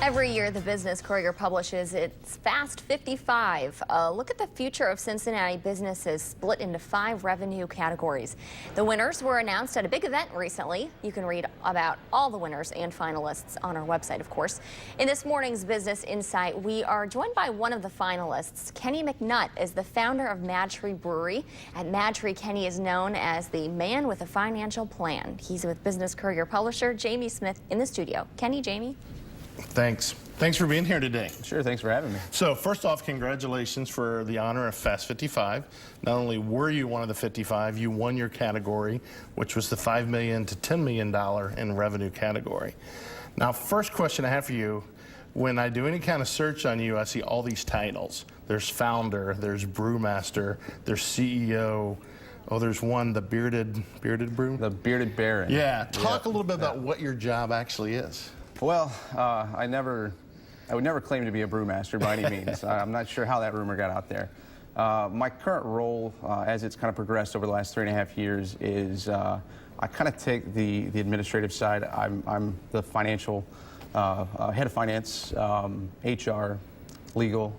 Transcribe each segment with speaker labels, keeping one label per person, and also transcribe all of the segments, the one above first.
Speaker 1: Every year, the Business Courier publishes its Fast 55. A look at the future of Cincinnati businesses split into 5 revenue categories. The winners were announced at a big event recently. You can read about all the winners and finalists on our website, of course. In this morning's Business Insight, we are joined by one of the finalists. Kenny McNutt is the founder of Mad Tree Brewery. At Mad Tree, Kenny is known as the man with a financial plan. He's with Business Courier publisher Jamie Smith in the studio. Kenny, Jamie.
Speaker 2: Thanks for being here today.
Speaker 3: Sure, thanks for having me.
Speaker 2: So first off, congratulations for the honor of Fast 55. Not only were you one of the 55, you won your category, which was the $5 million to $10 million in revenue category. Now, first question I have for you, when I do any kind of search on you, I see all these titles. There's founder, there's brewmaster, there's CEO. Oh, there's one, the bearded brew?
Speaker 3: The bearded baron.
Speaker 2: Yeah, talk a little bit about what your job actually is.
Speaker 3: Well, I would never claim to be a brewmaster by any means. I'm not sure how that rumor got out there. My current role, as it's kind of progressed over the last 3.5 years, is I kind of take the administrative side. I'm the financial head of finance, HR, legal.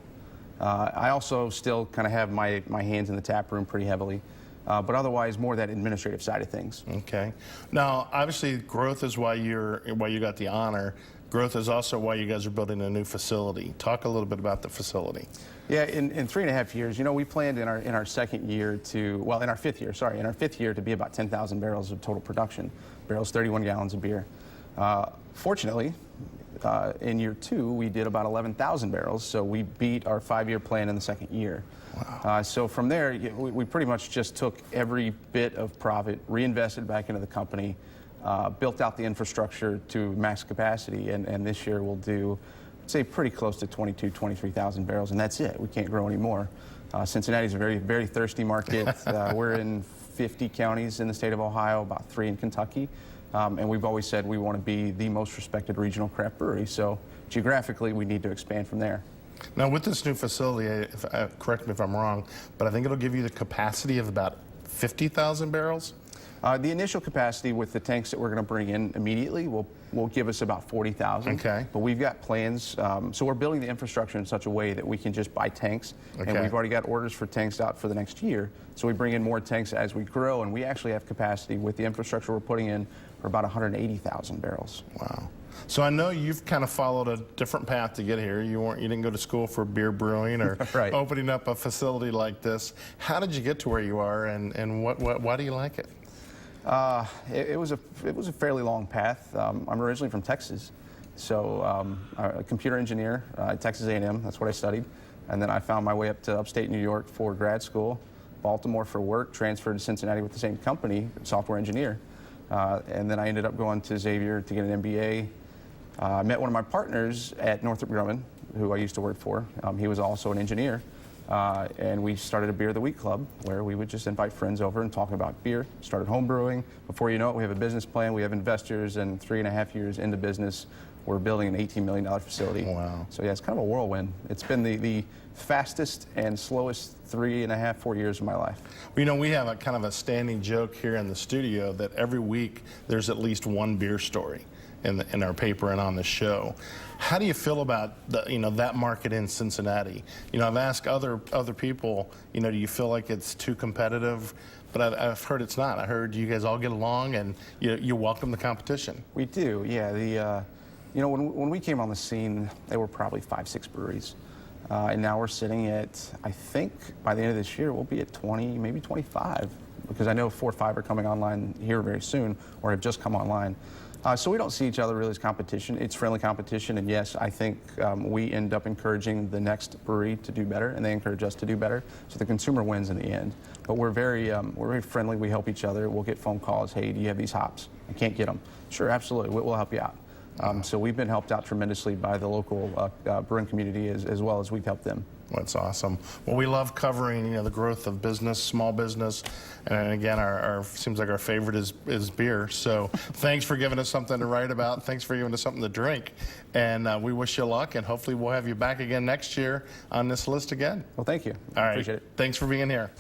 Speaker 3: I also still kind of have my hands in the tap room pretty heavily. But otherwise, more that administrative side of things.
Speaker 2: Okay. Now, obviously, growth is why you got the honor. Growth is also why you guys are building a new facility. Talk a little bit about the facility.
Speaker 3: Yeah, in 3.5 years, you know, we planned in our second year to, well, in our fifth year to be about 10,000 barrels of total production. Barrels, 31 gallons of beer. Fortunately, in year 2, we did about 11,000 barrels, so we beat our 5-year plan in the second year. Wow. So from there, we pretty much just took every bit of profit, reinvested back into the company, built out the infrastructure to max capacity, and this year we'll do, I'd say, pretty close to 23,000 barrels, and that's it. We can't grow anymore. Cincinnati's a very, very thirsty market. We're in 50 counties in the state of Ohio, about 3 in Kentucky. And we've always said we want to be the most respected regional craft brewery, so geographically we need to expand from there.
Speaker 2: Now, with this new facility, correct me if I'm wrong, but I think it'll give you the capacity of about 50,000 barrels?
Speaker 3: The initial capacity with the tanks that we're going to bring in immediately will give us about 40,000.
Speaker 2: Okay.
Speaker 3: But we've got plans, so we're building the infrastructure in such a way that we can just buy tanks,
Speaker 2: okay.
Speaker 3: And we've already got orders for tanks out for the next year. So we bring in more tanks as we grow, and we actually have capacity with the infrastructure we're putting in for about 180,000 barrels.
Speaker 2: Wow. So I know you've kind of followed a different path to get here. You didn't go to school for beer brewing or
Speaker 3: right.
Speaker 2: Opening up a facility like this. How did you get to where you are, and why do you like it?
Speaker 3: It was a fairly long path. I'm originally from Texas, so a computer engineer at Texas A&M. That's what I studied, and then I found my way up to upstate New York for grad school, Baltimore for work, transferred to Cincinnati with the same company, software engineer, and then I ended up going to Xavier to get an MBA. I met one of my partners at Northrop Grumman, who I used to work for. He was also an engineer. And we started a Beer of the Week club where we would just invite friends over and talk about beer. Started home brewing. Before you know it, we have a business plan, we have investors, and 3.5 years into business, we're building an $18 million facility.
Speaker 2: Wow.
Speaker 3: So yeah, it's kind of a whirlwind. It's been the fastest and slowest 3.5, 4 years of my life.
Speaker 2: Well, you know, we have a kind of a standing joke here in the studio that every week there's at least one beer story in our paper and on the show. How do you feel about that market in Cincinnati? You know, I've asked other people, you know, do you feel like it's too competitive? But I've heard it's not. I heard you guys all get along and you welcome the competition.
Speaker 3: We do, yeah. You know, when we came on the scene, there were probably 5, 6 breweries. And now we're sitting at, I think by the end of this year, we'll be at 20, maybe 25, because I know 4 or 5 are coming online here very soon or have just come online. So we don't see each other really as competition. It's friendly competition, and yes, I think we end up encouraging the next brewery to do better, and they encourage us to do better. So the consumer wins in the end. But we're very friendly. We help each other. We'll get phone calls. Hey, do you have these hops? I can't get them. Sure, absolutely. We'll help you out. So we've been helped out tremendously by the local brewing community as well as we've helped them.
Speaker 2: That's awesome. Well, we love covering the growth of business, small business, and again, our seems like our favorite is beer. So thanks for giving us something to write about. Thanks for giving us something to drink, and we wish you luck. And hopefully, we'll have you back again next year on this list again.
Speaker 3: Well, thank you.
Speaker 2: All right.
Speaker 3: Appreciate it.
Speaker 2: Thanks for being here.